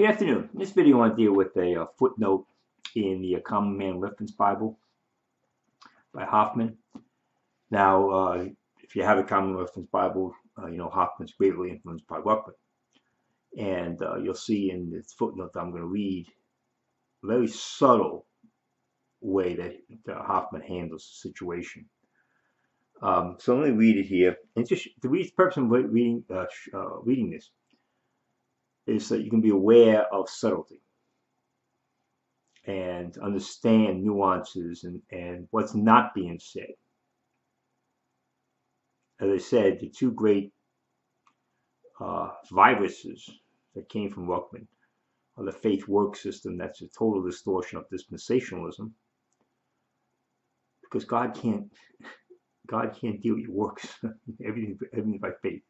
Good afternoon. In this video, I want to deal with a footnote in the Common Man Reference Bible by Hoffman. Now, if you have a Common Reference Bible, you know Hoffman's greatly influenced by Ruckman. And you'll see in this footnote that I'm going to read a very subtle way that Hoffman handles the situation. So let me read it here. And just the purpose of reading this is that you can be aware of subtlety and understand nuances and what's not being said. As I said, the two great viruses that came from Ruckman are the faith work system. That's a total distortion of dispensationalism, because God can't deal with your works. everything by faith.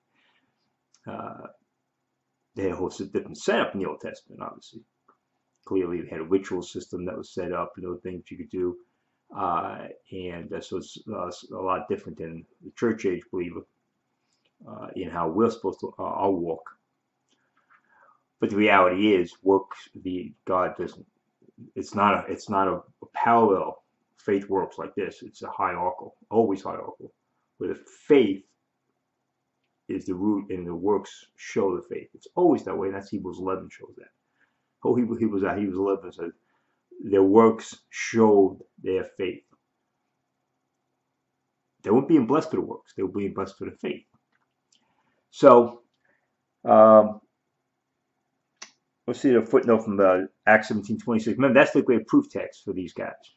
They had a whole different setup in the Old Testament, obviously. Clearly, they had a ritual system that was set up, things you could do. So it's a lot different than the church age believer in how we're supposed to our walk. But the reality is, God doesn't. It's not a parallel. Faith works like this. It's a hierarchical, always hierarchical, where the faith is the root and the works show the faith. It's always that way, and that's Hebrews 11 shows that. Hebrews 11 says their works showed their faith. They weren't being blessed for the works; they were being blessed for the faith. So, let's see the footnote from Acts 17:26. Remember, that's the great proof text for these guys.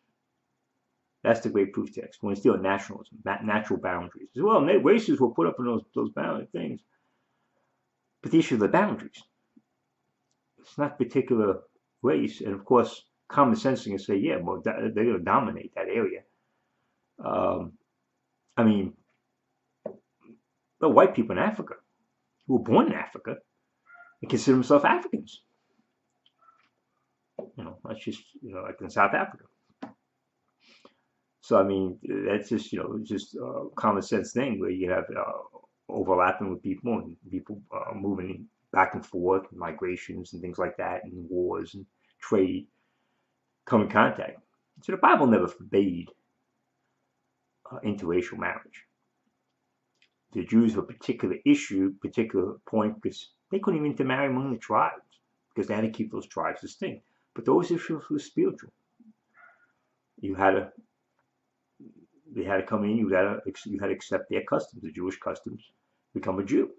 That's the great proof text. When it's dealing with nationalism, natural boundaries. As well, races were put up in those boundary things. But the issue of the boundaries. It's not particular race. And of course, common sense can say, yeah, well, they're going to dominate that area. I mean, the white people in Africa who were born in Africa and consider themselves Africans. That's just, like in South Africa. So, I mean, that's just, just a common sense thing where you have overlapping with people and people moving back and forth, and migrations and things like that, and wars and trade come in contact. So the Bible never forbade interracial marriage. The Jews were a particular point, because they couldn't even intermarry among the tribes, because they had to keep those tribes distinct. But those issues were spiritual. They had to come in. You had to accept their customs, the Jewish customs, become a Jew.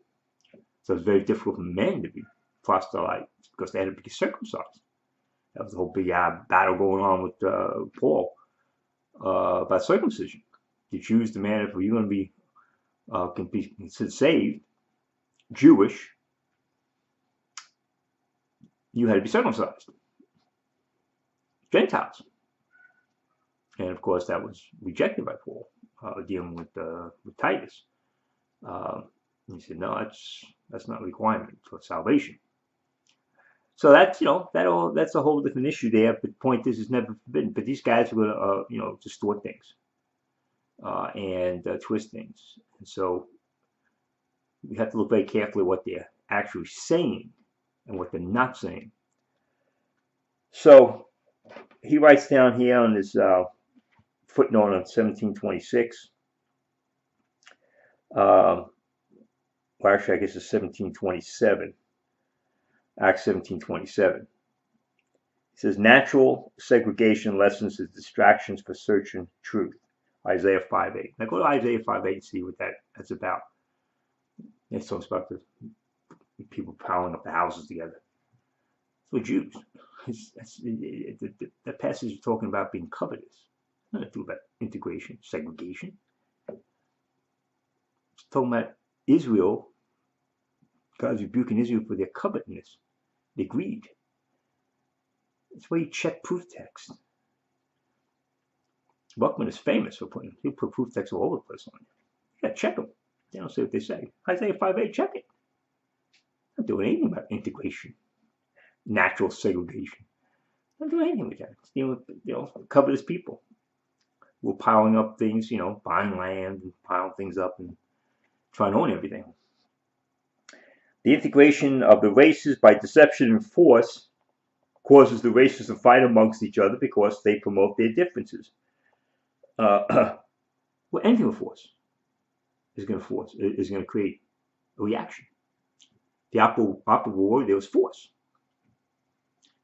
So it was very difficult for men to be proselytes because they had to be circumcised. That was the whole big battle going on with Paul about circumcision. The Jews demanded, if you're going to be can be considered saved, Jewish, you had to be circumcised. Gentiles. And of course, that was rejected by Paul, dealing with Titus. He said, no, that's not a requirement for salvation. So that's that's a whole different issue there. But the point is, it's never forbidden. But these guys are going to distort things and twist things. And so we have to look very carefully at what they're actually saying and what they're not saying. So he writes down here on his footnote on 1726. Well, actually, I guess it's 1727. Acts 1727. It says, natural segregation lessens the distractions for searching truth. Isaiah 5:8. Now go to Isaiah 5:8 and see what that's about. It talks about the people piling up the houses together. For Jews. That passage is talking about being covetous. Nothing to do about integration, segregation. It's talking about Israel. God's rebuking Israel for their covetousness, their greed. That's why you check proof text. Ruckman is famous for he'll put proof text all over the place on you. You gotta check them. They don't say what they say. Isaiah 5:8, check it. I'm not doing anything about integration, natural segregation. I'm not doing anything with that. It's dealing with covetous people. We're piling up things, buying land and piling things up and trying to own everything. The integration of the races by deception and force causes the races to fight amongst each other because they promote their differences. Well, anything with force is going to create a reaction. The opposite word there was force.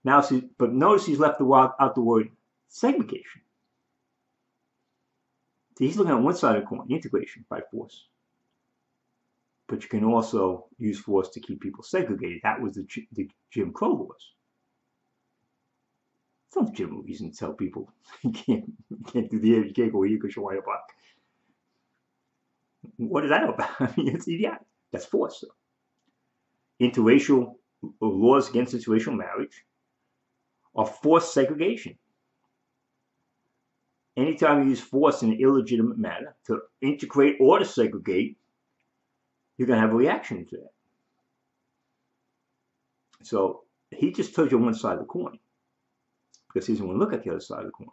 Now, but notice he's left out the word segregation. So he's looking at one side of the coin, integration by force. But you can also use force to keep people segregated. That was the Jim Crow laws. It's not legitimate reason to tell people you can't do the you can't go here because you're white or black. What is that about? I mean, it's idiotic. That's force. Interracial laws against interracial marriage are forced segregation. Anytime you use force in an illegitimate manner to integrate or to segregate, you're going to have a reaction to that. So he just told you one side of the coin because he doesn't want to look at the other side of the coin.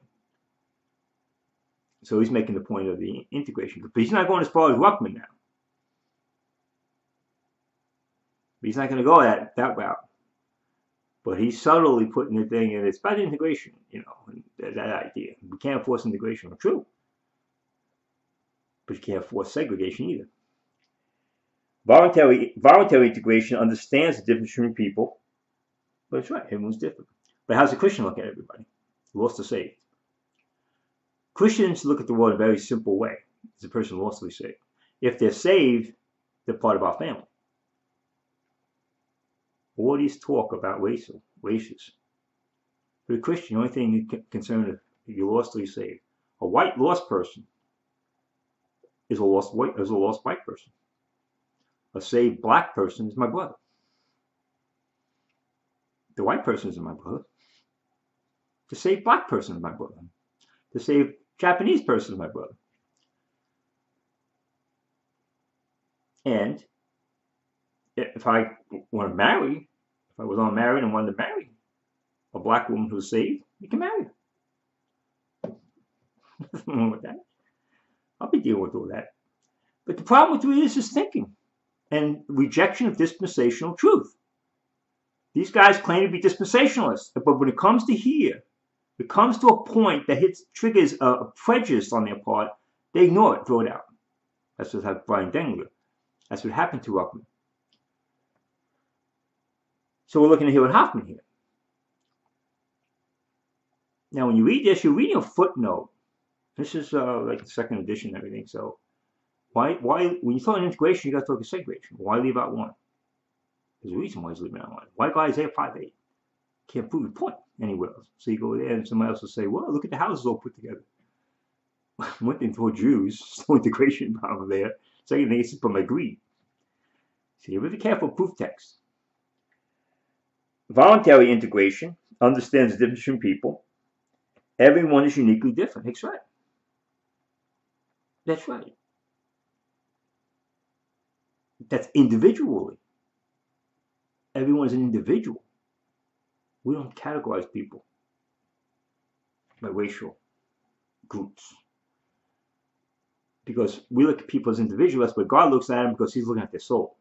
So he's making the point of the integration. But he's not going as far as Ruckman now. But he's not going to go that route. But he's subtly putting the thing in. It's about integration, you know, that idea. We can't force integration. True. But you can't force segregation either. Voluntary integration understands the difference between people. But it's right. Everyone's different. But how's a Christian look at everybody? Lost or saved? Christians look at the world in a very simple way. Is a person lost or saved? If they're saved, they're part of our family. All these talk about races. For the Christian, the only thing you're concerned with if you're lost or you're saved. A white lost person is a lost white person. A saved black person is my brother. The white person isn't my brother. The saved black person is my brother. The saved Japanese person is my brother. And if I want to marry, if I was unmarried and wanted to marry a black woman who's saved, you can marry her. Nothing wrong with that. I'll be dealing with all that. But the problem with religious thinking and rejection of dispensational truth. These guys claim to be dispensationalists, but when it comes to here, it comes to a point that triggers a prejudice on their part, they ignore it, throw it out. That's what happened to Brian Dengler. That's what happened to Ruckman. So we're looking at here with Hoffman here. Now, when you read this, you're reading a footnote. This is like the second edition and everything. So why when you talk integration, you got to talk about segregation. Why leave out one? There's a reason why he's leaving out one. Why go Isaiah 5:8? Can't prove your point anywhere else. So you go there and somebody else will say, well, look at the houses all put together. One thing for Jews, no integration problem there. Second thing, it's from my greed. So you're really careful proof text. Voluntary integration understands the difference between people. Everyone is uniquely different. That's right. That's right. That's individually. Everyone is an individual. We don't categorize people by racial groups. Because we look at people as individuals, but God looks at them because he's looking at their soul.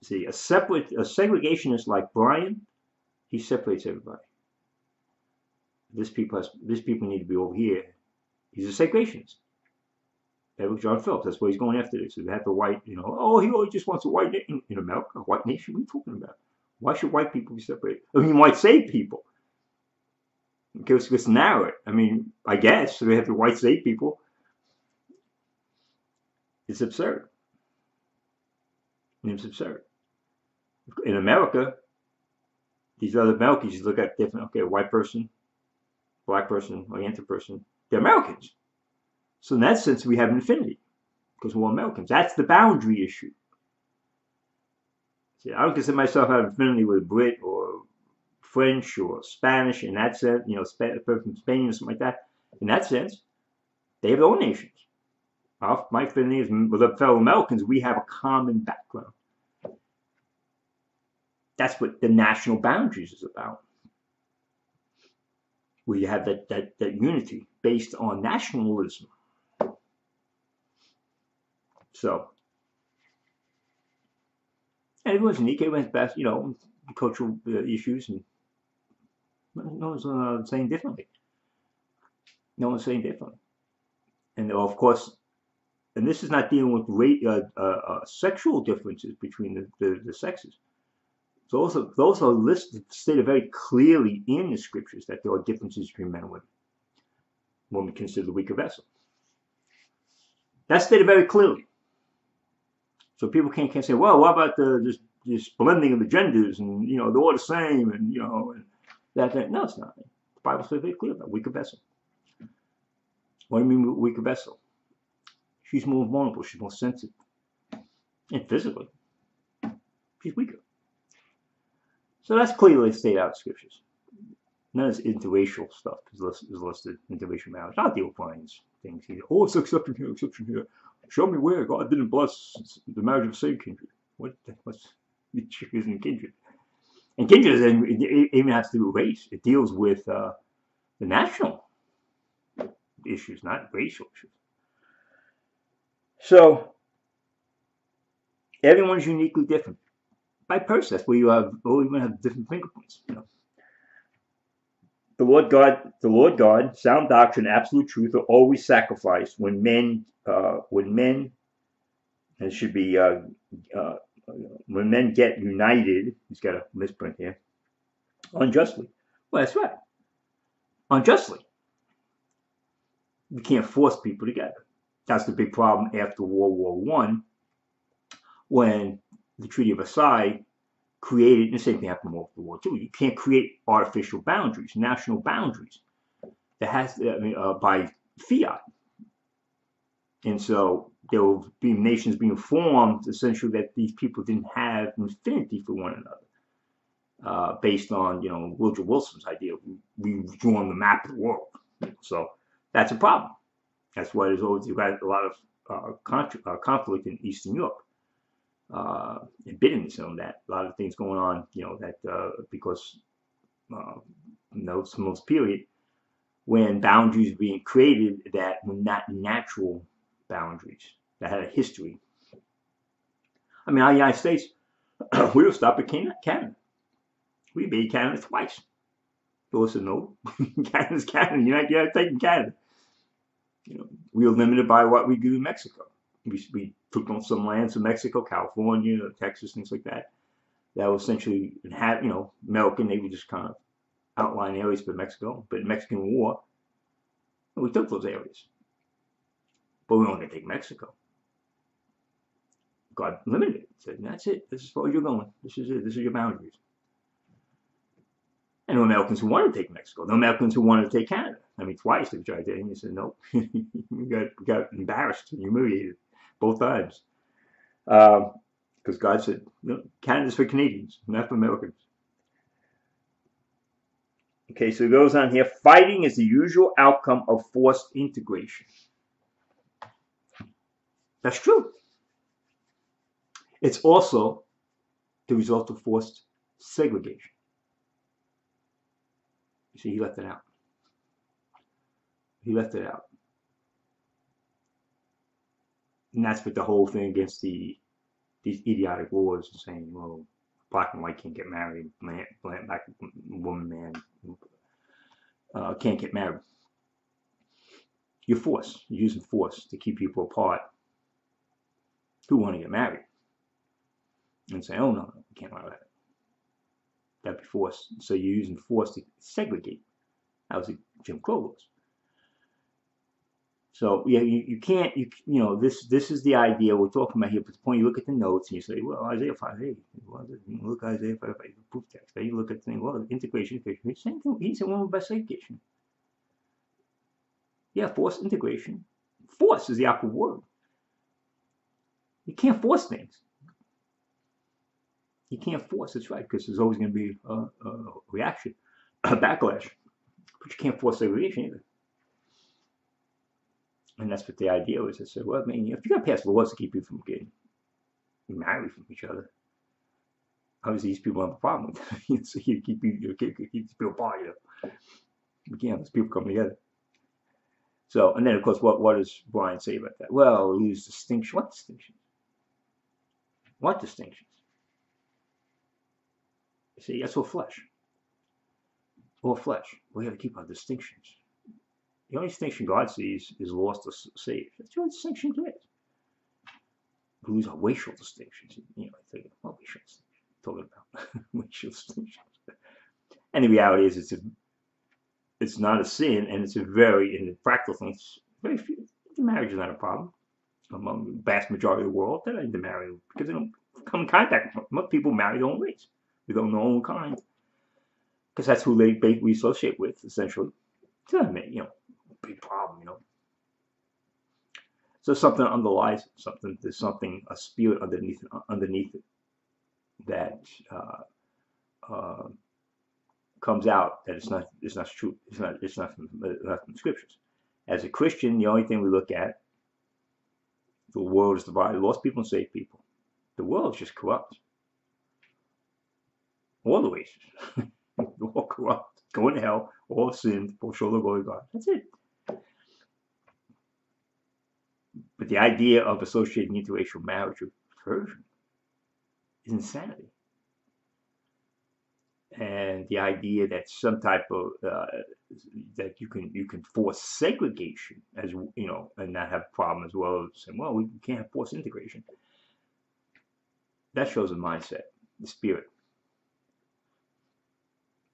See, a segregationist like Brian, he separates everybody. This people need to be over here. He's a segregationist. That was John Phillips. That's what he's going after this. So they have the white, you know, oh, he always just wants a white nation in America. A white nation? What are you talking about? Why should white people be separated? I mean, white saved people. Because it's narrow it. I mean, I guess so they have the white saved people. It's absurd. It's absurd. In America, these other Americans, you look at different, okay, white person, black person, Oriental person, they're Americans. So in that sense, we have infinity because we're all Americans. That's the boundary issue. See, I don't consider myself having infinity with Brit or French or Spanish in that sense, you know, from Spain or something like that. In that sense, they have their own nations. My affinity is with the fellow Americans. We have a common background. That's what the national boundaries is about. Where you have that unity based on nationalism. So, everyone's unique. Everyone's best, cultural issues, and no one's saying differently. No one's saying differently. And of course, and this is not dealing with sexual differences between the sexes. Those are listed, stated very clearly in the scriptures that there are differences between men and women when we consider the weaker vessel. That's stated very clearly. So people can't say, well, what about this blending of the genders and they're all the same and and that. No, it's not. The Bible says very clear about weaker vessel. What do you mean weaker vessel? She's more vulnerable. She's more sensitive, and physically, she's weaker. So that's clearly stated out in scriptures. None of this interracial stuff is listed. Interracial marriage. I'll deal with Brian's things here. Oh, it's exception here, exception here. Show me where God didn't bless the marriage of the same kindred. What's the chickens in kindred? And kindred even has to do with race. It deals with the national issues, not racial issues. So everyone's uniquely different by person. That's where you even have different fingerprints. The Lord God, sound doctrine, absolute truth are always sacrificed when men, and it should be when men get united. He's got a misprint here. Unjustly. Well, that's right. Unjustly. You can't force people together. That's the big problem after World War I, when the Treaty of Versailles created, and the same thing happened after World War II. You can't create artificial boundaries, national boundaries, that has by fiat. And so there will be nations being formed, essentially, that these people didn't have infinity for one another, based on Woodrow Wilson's idea of redrawing the map of the world. So that's a problem. That's why there's always, you've got a lot of conflict in Eastern Europe, and bitterness on that. A lot of things going on, because some of those period when boundaries were being created that were not natural boundaries, that had a history. I mean, our United States, we were stopped at Canada. We made Canada twice. So said no, Canada's Canada. You're not taking Canada. We were limited by what we do in Mexico. We took on some lands in Mexico, California, Texas, things like that. That was essentially American. They would just kind of outline areas for Mexico. But in the Mexican War, we took those areas. But we weren't going to take Mexico. God limited it. Said, that's it. This is as far as you're going. This is it. This is your boundaries. And there were Americans who wanted to take Mexico. There were Americans who wanted to take Canada. I mean, twice they tried to, and he said, no. we got embarrassed and humiliated both times. Because God said, no, Canada's for Canadians, not for Americans. Okay, so it goes on here. Fighting is the usual outcome of forced integration. That's true. It's also the result of forced segregation. You see, he left it out. He left it out. And that's what the whole thing against these idiotic laws is saying, well, black and white can't get married, black woman, man can't get married. You're forced. You're using force to keep people apart who want to get married. And say, oh, no, you can't allow that. That'd be force. So you're using force to segregate. That was the Jim Crow laws. So yeah, you can't. This is the idea we're talking about here. But the point, you look at the notes and you say, well, Isaiah 5:8. Well, look at Isaiah 5:8, the proof text. Then you look at the thing. Well, integration. Same thing. He said one by segregation. Yeah, forced integration. Force is the opposite word. You can't force things. You can't force. That's right, because there's always going to be a reaction, a backlash. But you can't force segregation either. And that's what the idea was. I said, well, I mean, if you got to pass laws to keep people from getting married from each other, obviously these people have a problem with it. So you keep these people apart. We can't have these people come together. So, and then of course, what does Brian say about that? Well, we use distinction. What distinction? What distinctions? See, that's all flesh. All flesh. We have to keep our distinctions. The only distinction God sees is lost or saved. That's the only distinction there is. We lose our racial distinctions. You know, I think, what racial distinctions? Talking about racial distinctions. And the reality is, it's not a sin, and it's a very, in the practical things, very few. Marriage is not a problem among the vast majority of the world. They don't need to marry because they don't come in contact. Most people marry their own race. They go their own kind because that's who we associate with, essentially. It's not a big problem, So something underlies something. There's something, a spirit underneath it that comes out that it's not true. It's not from the scriptures. As a Christian, the only thing we look at, the world is divided, lost people and saved people. The world is just corrupt. All the races, all corrupt, going to hell, all sinned, all show the glory of God. That's it. But the idea of associating interracial marriage with perversion is insanity. And the idea that some type of that you can force segregation, as and not have a problem, as well as saying, well, we can't force integration. That shows a mindset, the spirit.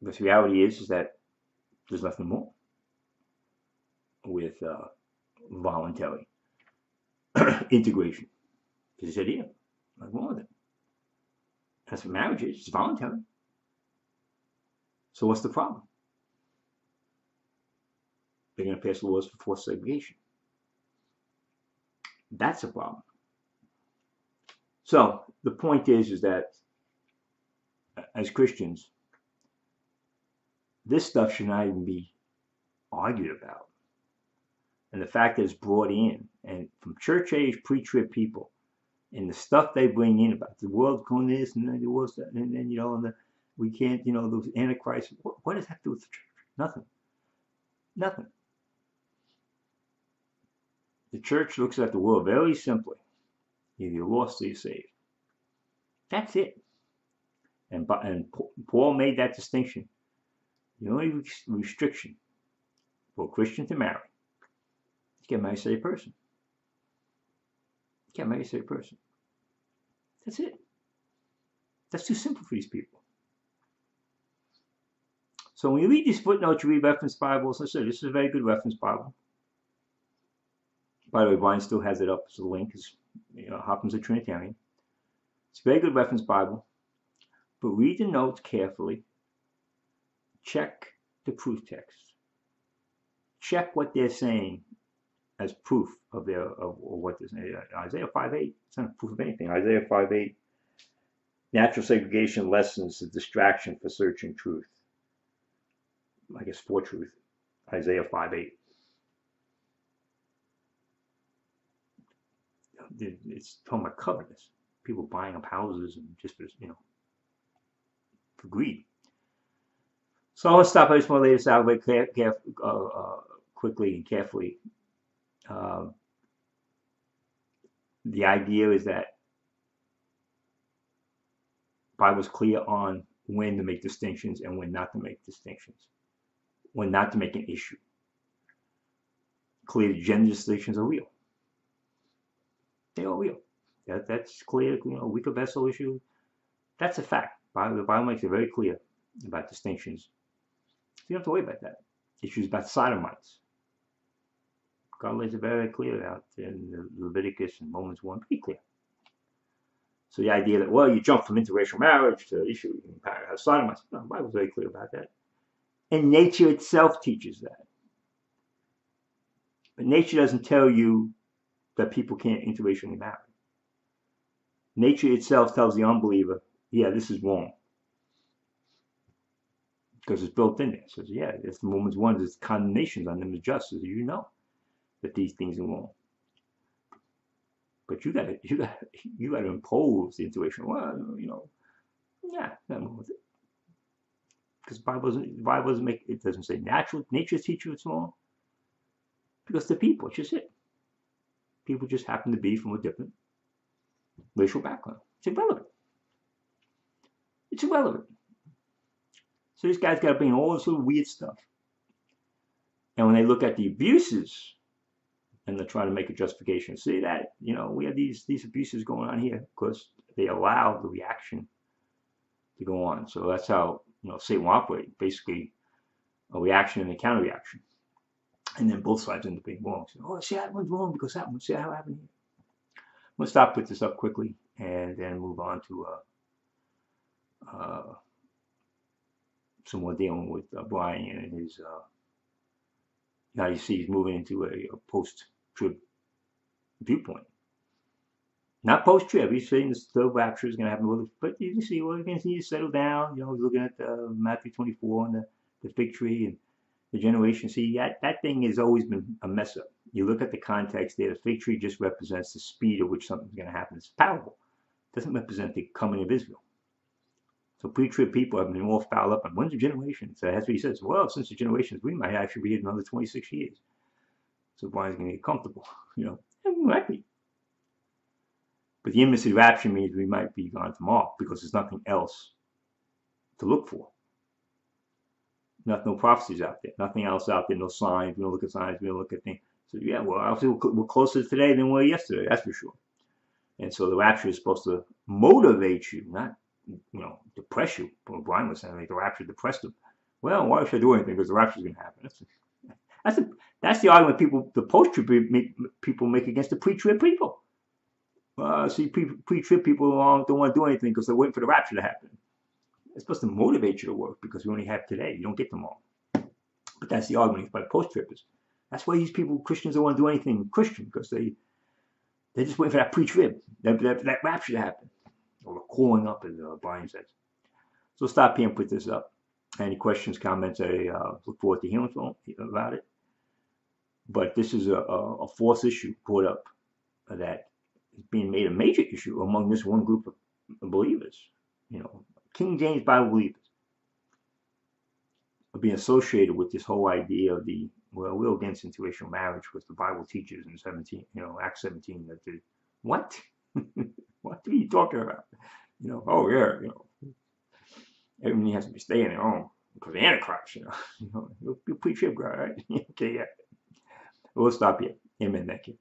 Because the reality is that there's nothing more with voluntary integration. Because he said, yeah, nothing wrong with it. That's what marriage is. It's voluntary. So what's the problem? They're going to pass laws for forced segregation. That's a problem. So the point is that as Christians, this stuff should not even be argued about. And the fact that it's brought in, and from church age pre-trib people, and the stuff they bring in about the world going this and then the world that, and then and we can't, those antichrists. What does that have to do with the church? Nothing. Nothing. The church looks at the world very simply. Either you're lost or you're saved. That's it. And Paul made that distinction. The only restriction for a Christian to marry is get married to a saved person. Get married to a saved person. That's it. That's too simple for these people. So when you read these footnotes, you read reference Bibles. I said, this is a very good reference Bible. By the way, Brian still has it up as a link, because Hopkins a Trinitarian. It's a very good reference Bible. But read the notes carefully. Check the proof text. Check what they're saying as proof of what they're saying. Isaiah 5:8, it's not proof of anything. Isaiah 5:8, natural segregation lessens the distraction for searching truth. I guess for truth. Isaiah 5:8. It's talking about covetousness. People buying up houses and just for greed. So I want to stop. I just want to lay this out very quickly and carefully. The idea is that the Bible's clear on when to make distinctions and when not to make distinctions. When not to make an issue. Clear gender distinctions are real. They are real. That's clear. Weaker vessel issue. That's a fact. The Bible makes it very clear about distinctions. So you don't have to worry about that. Issues about sodomites. God lays it very clear out in Leviticus and Romans 1. Pretty clear. So the idea that, well, you jump from interracial marriage to issue of sodomites. No, the Bible's very clear about that. And nature itself teaches that. But nature doesn't tell you that people can't interracially marry. Nature itself tells the unbeliever, yeah, this is wrong. Because it's built in there. It says, yeah, it's the Romans 1, there's condemnations on them as just, as you know that these things are wrong. But you gotta impose the interracial. Well, yeah, nothing wrong with it. Because the Bible doesn't make it doesn't say nature teaches it's wrong. Because the people, it's just it. People just happen to be from a different racial background. It's irrelevant. It's irrelevant. So these guys got to bring all this little weird stuff. And when they look at the abuses, and they're trying to make a justification, see that, we have these abuses going on here because they allow the reaction to go on. So that's how, Satan will operate, basically a reaction and a counter reaction. And then both sides end up being wrong. So, oh, see, that one's wrong because that one, see how it happened here. I'm going to stop, put this up quickly, and then move on to some more dealing with Brian and his, now you see he's moving into a post-trib viewpoint. Not post-trib. He's saying the rapture is going to happen, but you see, we're going to need to settle down. He's looking at Matthew 24 and the fig tree and the generation. See, that thing has always been a mess up. You look at the context there. The fig tree just represents the speed at which something's going to happen. It's parable. It doesn't represent the coming of Israel. So pre-trib people have been all fouled up on when's the generation? So that's what he says. Well, since the generations, we might actually be here another 26 years. So Brian's going to get comfortable, might be. But the imminency of rapture means we might be gone tomorrow because there's nothing else to look for. No prophecies out there, nothing else out there, no signs. We don't look at signs, we don't look at things. So yeah, well, obviously we're closer today than we were yesterday, that's for sure. And so the rapture is supposed to motivate you, not depress you. Well, Brian was saying like the rapture depressed him. Well, why should I do anything? Because the rapture is going to happen. That's the argument the post-trib people make against the pre-trib people. See, pre-trib people don't want to do anything because they're waiting for the rapture to happen. It's supposed to motivate you to work because we only have today. You don't get tomorrow. But that's the argument by post-tribbers. That's why these people, Christians, don't want to do anything Christian because they're just waiting for that pre-trib, that rapture to happen. Or calling up, as Brian says. So stop here and put this up. Any questions, comments, I look forward to hearing about it. But this is a false issue brought up that is being made a major issue among this one group of believers. King James Bible believers are being associated with this whole idea of we're against interracial marriage because the Bible teaches in Acts 17 that what? What are you talking about? Oh yeah, everything has to be staying their own because the Antichrist, you'll be a pre-trib guy, right? Okay, yeah. We'll stop here. Amen. Thank you.